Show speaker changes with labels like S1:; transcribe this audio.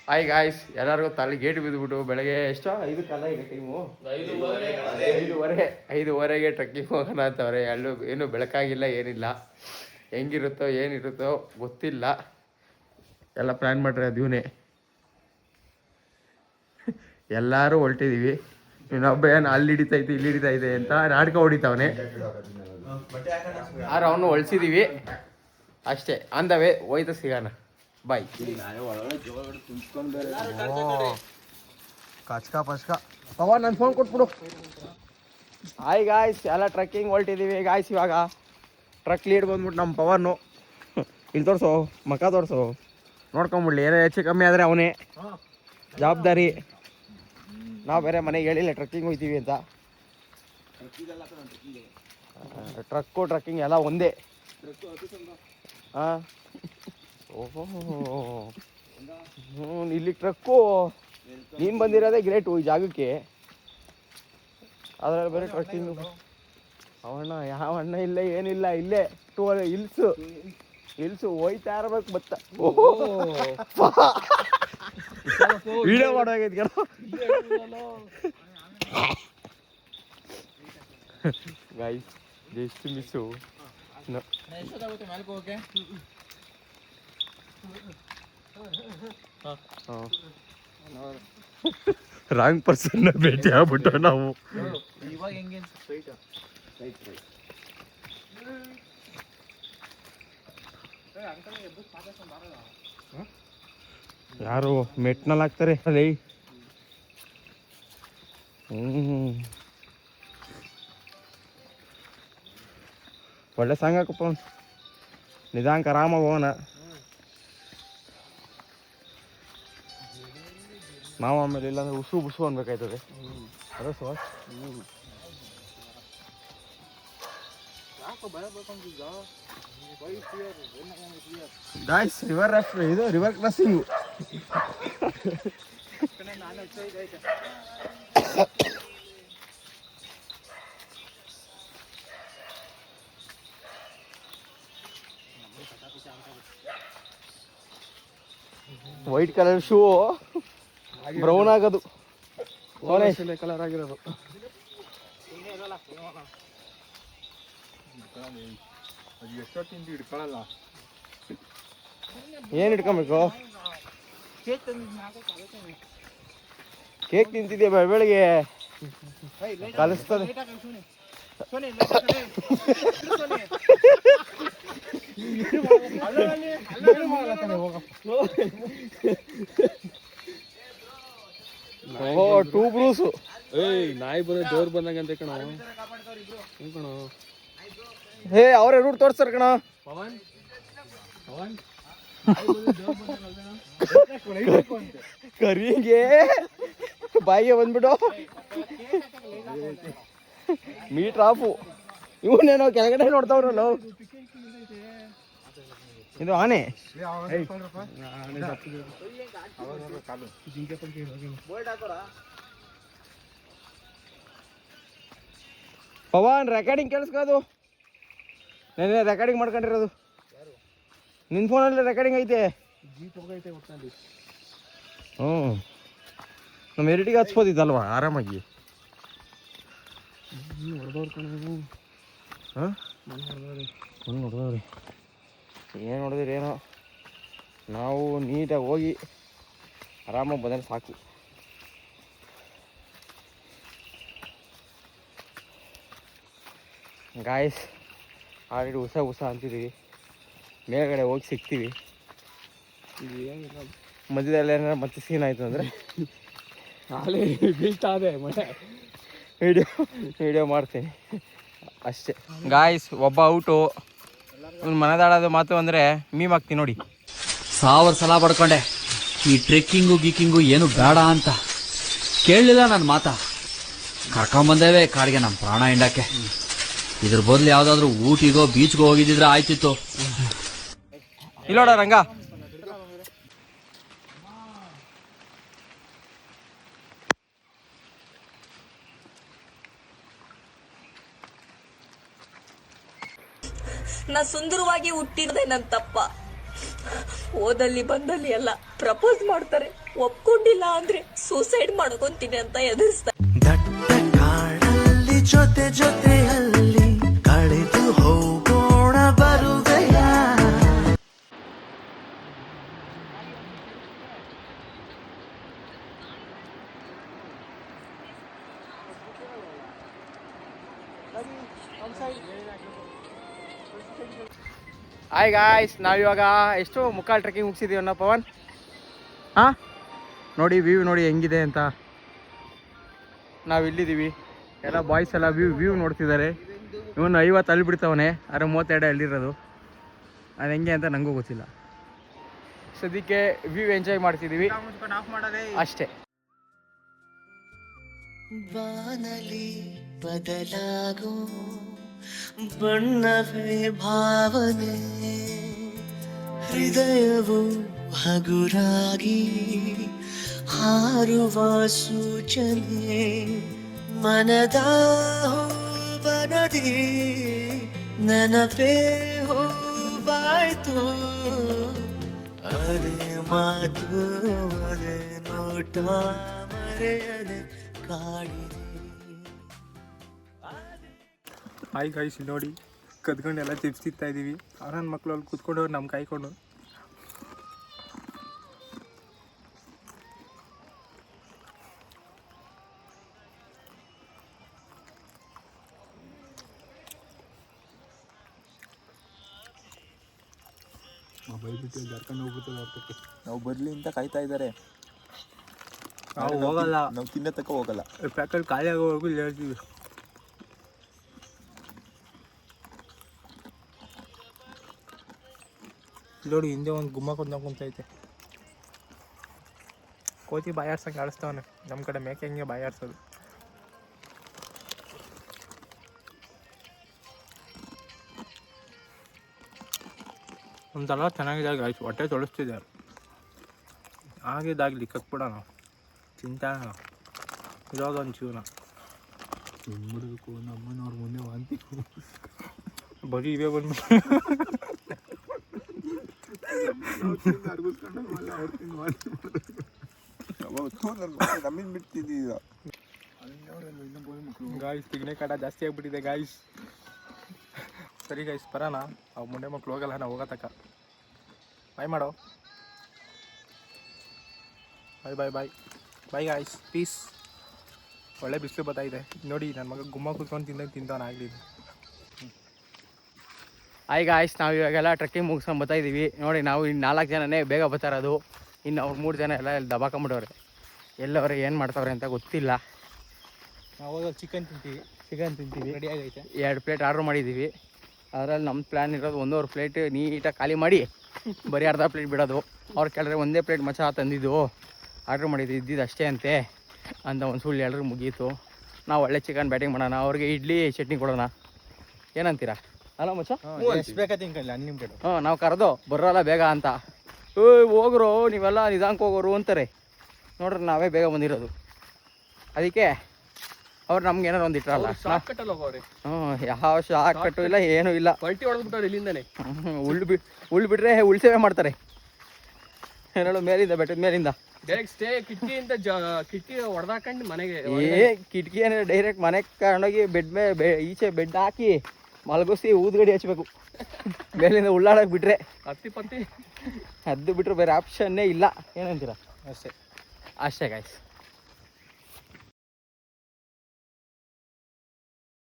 S1: Hi guys, ಎಲ್ಲರಿಗೂ ತಲೆ gate ಬಿದ್ದುಬಿಟ್ಟು ಬೆಳಗ್ಗೆ ಎಷ್ಟು 5:00 ಈಗ ಟೈಮು 5:30 ಟ್ರೆಕ್ಕಿಂಗ್ ಹೋಗೋಣ ಅಂತವ್ರೆ. ಏನು ಬೆಳಕಾಗಿಲ್ಲ, ಏನಿಲ್ಲ. ಹೆಂಗಿರುತ್ತೋ ಏನಿರುತ್ತೋ ಗೊತ್ತಿಲ್ಲ. ಎಲ್ಲ ಪ್ಲ್ಯಾನ್ ಮಾಡ್ರೆ ಅದೀವನೇ. ಎಲ್ಲರೂ ಹೊಲ್ಟಿದ್ದೀವಿ. ಇನ್ನೊಬ್ಬ ಏನು ಅಲ್ಲಿ ಹಿಡಿತೈತೆ ಇಲ್ಲಿ ಹಿಡಿತೈತೆ ಅಂತ ನಾಟಕ ಹೊಡಿತಾವನೆ. ಆರು ಅವನು ಹೊಳ್ಸಿದ್ದೀವಿ ಅಷ್ಟೇ. ಅಂದವೇ ಹೋಯ್ತು, ಸಿಗೋಣ. ಬಾಯ್. ಕಚ್ಕ ಪಚ್ಕ ಪವನ್ ನನ್ನ ಫೋನ್ ಕೊಟ್ಬಿಡು. ಹಾಯ್ ಗಾಯ್ಸ್, ಎಲ್ಲ ಟ್ರೆಕ್ಕಿಂಗ್ ಹೊಲ್ಟಿದ್ದೀವಿ ಗಾಯ್ಸ್. ಇವಾಗ ಟ್ರಕ್ ಲೀಡ್ ಬಂದ್ಬಿಟ್ಟು ನಮ್ಮ ಪವನ್ನು. ಇಲ್ಲಿ ತೋರಿಸು, ಮಕ ತೋರಿಸು, ನೋಡ್ಕೊಂಬಿಡ್ಲಿ. ಏನೋ ಹೆಚ್ಚು ಕಮ್ಮಿ ಆದರೆ ಅವನೇ ಜವಾಬ್ದಾರಿ. ನಾವು ಬೇರೆ ಮನೆಗೆ ಹೇಳಿಲ್ಲ ಟ್ರಕ್ಕಿಂಗ್ ಹೋಗ್ತೀವಿ ಅಂತ. ಟ್ರಕ್ಕಿಂಗ್ ಎಲ್ಲ ಒಂದೇ. ಹಾಂ, ಓಹೋ, ಇಲ್ಲಿ ಟ್ರಕ್ಕು ನೀನು ಬಂದಿರೋದೇ ಗ್ರೇಟು ಈ ಜಾಗಕ್ಕೆ. ಅದರಲ್ಲಿ ಬೇರೆ ಟ್ರಕ್ಕಿಂಗ್. ಅವಣ್ಣ ಯಾವ ಅಣ್ಣ ಇಲ್ಲ, ಏನಿಲ್ಲ. ಇಲ್ಲೇ ಹಿಲ್ಸು ಹೋಯ್ತಾ ಇರ್ಬೇಕು. ಬತ್ತ ವಿಡಿಯೋ ಮಾಡೋಗೈತಿ guys. Just miss. Wrong person ಭೇಟಿ ಆಗ್ಬಿಟ್ಟು ನಾವು. ಯಾರು ಮೆಟ್ನಲ್ಲಿ ಹಾಕ್ತಾರೆ ಅಲ್ಲಿ. ಒಳ್ಳೆ ಸಾಂಗ್ ಹಾಕಪ್ಪ. ನಿಧಾನಕ್ಕೆ ಆರಾಮಾಗಿ ಹೋಗೋಣ. ನಾವು ಆಮೇಲೆ ಇಲ್ಲಾಂದ್ರೆ ಉಸು ಅನ್ಬೇಕಾಯ್ತದೆ. ಅದ Suhas. Guys, river crossing. White colour shoe brown ಆಗೋದು, ಕಲರ್ ಆಗಿರೋದು. ಎಷ್ಟೊತ್ತಿಂದ ಹಿಡ್ಕೊಳ್ಳಲ್ಲ. ಏನು ಹಿಡ್ಕೊಬೇಕು? ಕೇಕ್ ತಿಂತಿದ್ಯಾ ಬೆಳಗ್ಗೆ? ಕಲಿಸ್ತದೆ. ಓ, ಟೂ ಬ್ರೂಸು. ನಾಯಿ ಬಂದ ದೇವ್ರು ಬಂದಂಗಂತ ಕಣ. ಹೇ, ಅವರೇ ರೂಟ್ ತೋರಿಸ್ತಾರ ಕಣ. ಕರಿಗೆ ಬಾಯಿಗೆ ಬಂದ್ಬಿಟ್ಟು ಮೀಟರ್ ಆಫು. ಇವನೇನೋ ಕೆಳಗಡೆ ನೋಡ್ತಾವ್ರಲ್ಲ. ಇದು ಆನೆ. ಪವನ್, ರೆಕಾರ್ಡಿಂಗ್ ಕೇಳಿಸ್ಕೋದು. ನೆನ್ನೆ ರೆಕಾರ್ಡಿಂಗ್ ಮಾಡ್ಕೊಂಡಿರೋದು ನಿನ್ನ ಫೋನಲ್ಲಿ. ರೆಕಾರ್ಡಿಂಗ್ ಐತೆ. ನಮ್ಮ ಎರಿಟಿಗೆ ಹಚ್ಬೋದಿತ್ತಲ್ವಾ ಆರಾಮಾಗಿ. ಹೊಡೆದವ್ರಿ. ಏನು ಹೊಡೆದ್ರಿ ಏನೋ. ನಾವು ನೀಟಾಗಿ ಹೋಗಿ ಆರಾಮಾಗಿ ಬಂದರೆ ಸಾಕು. ಗಾಯ್ಸ್, ಆಲ್ರೆಡಿ ಉಸ ಅಂತಿದ್ದೀವಿ. ಮೇಲ್ಗಡೆ ಹೋಗಿ ಸಿಗ್ತೀವಿ. ಮಧ್ಯದಲ್ಲಿ ಏನಾರ ಮತ್ತೆ ಸೀನ್ ಆಯಿತು ಅಂದರೆ ಬೀಳ್ತಾ ಇದೆ ಮನೆ. ವಿಡಿಯೋ ಮಾಡ್ತೀನಿ ಅಷ್ಟೇ. ಗಾಯ್ಸ್, ಒಬ್ಬ ಔಟು. ಮನೆದಾಡೋದು ಮಾತು ಅಂದರೆ ಮೀಮಾಗ್ತೀನಿ ನೋಡಿ.
S2: 1000 ಸಲ ಪಡ್ಕೊಂಡೆ ಈ ಟ್ರೆಕ್ಕಿಂಗು ಗೀಕಿಂಗು ಏನು ಬೇಡ ಅಂತ. ಕೇಳಲಿಲ್ಲ ನನ್ನ ಮಾತ. ಕರ್ಕೊಂಬಂದೇವೆ ಕಾಡಿಗೆ ನಮ್ಮ ಪ್ರಾಣ ಹಿಂಡಕ್ಕೆ. ಇದ್ರ ಬದಲು ಯಾವ್ದಾದ್ರು ಊಟಿಗೋ ಬೀಚ್ಗೋ ಹೋಗಿದ್ರೆ ಆಯ್ತಿತ್ತು.
S1: ಇಲ್ಲೋಡ ರಂಗ.
S3: ನಾ ಸುಂದರವಾಗಿ ಹುಟ್ಟಿರೋದೇ ನನ್ನ ತಪ್ಪ. ಓದಲ್ಲಿ ಬಂದಲ್ಲಿ ಎಲ್ಲ ಪ್ರಪೋಸ್ ಮಾಡ್ತಾರೆ, ಒಪ್ಕೊಂಡಿಲ್ಲ ಅಂದ್ರೆ ಸೂಸೈಡ್ ಮಾಡ್ಕೊಂತೀನಿ ಅಂತ ಎದುರಿಸ್ತಾರೆ.
S4: ದಟ್ಟ ಕಾಡಲ್ಲಿ ಜೊತೆ ಜೊತೆಯಲ್ಲಿ ಕಳೆದು ಹೋಗೋಣ ಬರುವೆಯ.
S1: ಹಾಯ್ ಗಾಯ್ಸ್, ನಾವಿವಾಗ ಎಷ್ಟು ಮುಕ್ಕಾಲು ಟ್ರೆಕ್ಕಿಂಗ್ ಮುಗಿಸಿದ್ದೀವಿ ಅನ್ನೋ ಪವನ್. ಹಾಂ ನೋಡಿ ವ್ಯೂ ನೋಡಿ ಹೆಂಗಿದೆ ಅಂತ. ನಾವು ಇಲ್ಲಿದ್ದೀವಿ, ಎಲ್ಲ ಬಾಯ್ಸ್ ಎಲ್ಲ ವ್ಯೂ ನೋಡ್ತಿದ್ದಾರೆ. ಇವನು 50 ಅಲ್ಲಿ ಬಿಡ್ತಾವನೆ, ಆದರೆ 32 ಅಲ್ಲಿರೋದು. ಅದು ಹೆಂಗೆ ಅಂತ ನನಗೂ ಗೊತ್ತಿಲ್ಲ. ಸದ್ಯಕ್ಕೆ ವ್ಯೂ ಎಂಜಾಯ್ ಮಾಡ್ತಿದ್ದೀವಿ ಅಷ್ಟೇ.
S4: ಬಾನಲಿ ಬದಲಾಗೋ ಬಣ್ಣವೇ ಭಾವನೆ, ಹೃದಯವು ಹಗುರಾಗಿ ಹಾರುವ ಸೂಚನೆ, ಮನದ ಬನದಿ ನೆನಪೇ ಹೂವಾಯ್ತು, ಅದೇ ಮಾತು ಅದೇ ನೋಟ ಮರೆಯದೆ ಕಾಡಿದೆ.
S5: ಹಾಯ್ ಗಾಯ್ಸ್, ನೋಡಿ ಕದ್ಕೊಂಡೆಲ್ಲ ಚಿಪ್ಸ್ ತಿಂತಾ ಇದ್ದೀವಿ. ನನ್ನ ಮಕ್ಕಳು ಅಲ್ಲಿ ಕೂತ್ಕೊಂಡು ನಮ್ಮ ಕಾಯ್ಕೊಂಡು. ಮೊಬೈಲ್ ಬಿಟ್ಟು ಜಾರ್ಕೊಂಡು ಹೋಗ್ಬಿಡ್ತದೆ ಅರ್ಥಕ್ಕೆ.
S6: ನಾವು ಬರಲಿ ಅಂತ ಕಾಯ್ತಾ ಇದ್ದಾರೆ.
S5: ನಾವು ಹೋಗಲ್ಲ,
S6: ನಾವು ತಿನ್ನೋ ತಕ್ಕ ಹೋಗಲ್ಲ.
S5: ಪ್ಯಾಕೆಟ್ ಖಾಲಿ ಆಗೋವರೆಗೂ ಇಲ್ಲಿ ಹೇಳ್ತೀವಿ. ನೋಡಿ ಹಿಂದೆ ಒಂದು ಗುಮ್ಮ ಕೊಂದ ಕುಂತೈತೆ. ಕೋತಿ ಬಾಯಾಡ್ಸಂಗೆ ಆಡಿಸ್ತವನೆ. ನಮ್ಮ ಕಡೆ ಮೇಕೆ ಹಂಗೆ ಬಾಯಾಡ್ಸೋದು. ಒಂದಲ್ಲ ಚೆನ್ನಾಗಿದೆ ಗಾಯ್ಸ್, ಹೊಟ್ಟೆ ತೊಳಸ್ತಿದೆ. ಆಗಿದ್ದಾಗಲಿ ಕಕ್ಬಿಡೋಣ, ಚಿಂತಾನ ಇರೋದು ಒಂದು ಜೀವನ. ಬಿಡಬೇಕು, ನಮ್ಮನವ್ರ ಮುಂದೆ ವಾಂತಿ ಬರೀ ಇವೇ ಬಂದ್ಬಿಟ್ಟು
S6: ನಮ್ಮಿಂದ ಬಿಡ್ತಿದ್ದೀರ
S5: ಗಾಯ್ಸ್. ತಿಗಣೆ ಕಾಟ ಜಾಸ್ತಿ ಆಗಿಬಿಟ್ಟಿದೆ ಗಾಯ್ಸ್. ಸರಿ ಗಾಯ್ಸ್, ಬರೋಣ. ಅವು ಮುಂಡೆ ಮಕ್ಳು ಹೋಗಲ್ಲ, ನಾವು ಹೋಗತಕ್ಕ. ಬಾಯ್ ಮಾಡೋ. ಬಾಯ್ ಬಾಯ್ ಬಾಯ್ ಬಾಯ್ ಗಾಯ್ಸ್, ಪೀಸ್. ಒಳ್ಳೆ ಬಿಸಿಲು ಬರ್ತಾಯಿದೆ ನೋಡಿ. ನನ್ನ ಮಗ ಗುಮ್ಮ ಕೂತ್ಕೊಂಡು ತಿಂದವನು ಆಗಲಿ.
S1: ಹಾಯ್ ಗಾಯ್ಸ್, ನಾವು ಇವಾಗೆಲ್ಲ ಟ್ರೆಕ್ಕಿಂಗ್ ಮುಗಿಸ್ಕೊಂಡು ಬರ್ತಾಯಿದ್ದೀವಿ. ನೋಡಿ, ನಾವು ಇನ್ನು 4 ಜನನೇ ಬೇಗ ಬರ್ತಾ ಇರೋದು. ಇನ್ನು ಅವ್ರು 3 ಜನ ಎಲ್ಲ ಇಲ್ಲಿ ದಬಾಕೊಂಬಿಟ್ಟವ್ರೆ. ಎಲ್ಲವ್ರೆ ಏನು ಮಾಡ್ತಾವ್ರೆ ಅಂತ ಗೊತ್ತಿಲ್ಲ.
S5: ನಾವು ಚಿಕನ್ ತಿಂತೀವಿ ರೆಡಿ ಆಗೈತೆ.
S1: 2 ಪ್ಲೇಟ್ ಆರ್ಡ್ರ್ ಮಾಡಿದ್ದೀವಿ. ಅದರಲ್ಲಿ ನಮ್ಮ ಪ್ಲ್ಯಾನ್ ಇರೋದು 1.5 ಪ್ಲೇಟ್ ನೀಟಾಗಿ ಖಾಲಿ ಮಾಡಿ ಬರೀ ಅರ್ಧ ಪ್ಲೇಟ್ ಬಿಡೋದು. ಅವ್ರು ಕೆಳಗಡೆ 1 ಪ್ಲೇಟ್ ಮಚ್ಚ ತಂದಿದ್ದು ಆರ್ಡ್ರ್ ಮಾಡಿದ್ದು ಇದ್ದಿದ್ದು ಅಷ್ಟೇ ಅಂತೆ ಅಂತ ಒಂದು ಸುಳ್ಳು ಎಲ್ರಿಗೂ ಮುಗೀತು. ನಾವು ಒಳ್ಳೆ ಚಿಕನ್ ಬ್ಯಾಟಿಂಗ್ ಮಾಡೋಣ, ಅವ್ರಿಗೆ ಇಡ್ಲಿ ಚಟ್ನಿ ಕೊಡೋಣ. ಏನಂತೀರಾ? ಅಲ್ಲ ಮಚ್ಚ?
S5: ಎಷ್ಟು ಬೇಕಾ ತಿನ್ಕಲ್ಲ ಅನ್ಲಿಮಿಟೆಡ್.
S1: ನಾವು ಕರೆದು ಬರೋಲ್ಲ ಬೇಗ ಅಂತ. ಹೋಗ್ರು ನೀವೆಲ್ಲ ನಿಧಾನಕ್ಕೆ ಹೋಗೋರು ಅಂತಾರೆ. ನೋಡ್ರಿ, ನಾವೇ ಬೇಗ ಬಂದಿರೋದು. ಅದಕ್ಕೆ ಅವ್ರು ನಮ್ಗೆ ಏನಾರು ಒಂದು ಇಟ್ರಲ್ಲ. ಯಾವ ಶಾಕ್ ಕಟ್ಟು ಇಲ್ಲ, ಏನೂ ಇಲ್ಲ.
S7: ಪಲ್ಟಿ ಹೊಡೆದ್ಬಿಟ್ಟವ್ರು ಇಲ್ಲಿಂದಾನೆ.
S1: ಉಳ್ಳು ಬಿಟ್ರೆ ಉಳ್ಸೇವೆ ಮಾಡ್ತಾರೆ. ಏನೇಳು ಮೇಲಿಂದ, ಬೆಟ್ಟದ ಮೇಲಿಂದ
S7: ಡೈರೆಕ್ಟ್ ಸ್ಟೇ ಕಿಟಕಿಯಿಂದ ಕಿಟಕಿ ಹೊಡೆದಾಕೊಂಡು ಮನೆಗೆ.
S1: ಕಿಟಕಿ ಏನಾದ್ರೆ ಡೈರೆಕ್ಟ್ ಮನೆಗೆ ಕರ್ಕೊಂಡೋಗಿ ಬೆಡ್ ಈಚೆ ಬೆಡ್ ಹಾಕಿ ಮಲಗಿಸಿ ಊದ್ಗಡಿ ಹಚ್ಬೇಕು. ಮೇಲಿಂದ ಉಳ್ಳಾಡಕ್ಕೆ ಬಿಟ್ರೆ
S7: ಪತ್ತಿ
S1: ಅದು ಬಿಟ್ರೆ ಬೇರೆ ಆಪ್ಷನ್ನೇ ಇಲ್ಲ. ಏನಂತೀರ?
S5: ಅಷ್ಟೇ
S1: ಅಷ್ಟೇ ಗಾಯ್ಸ್.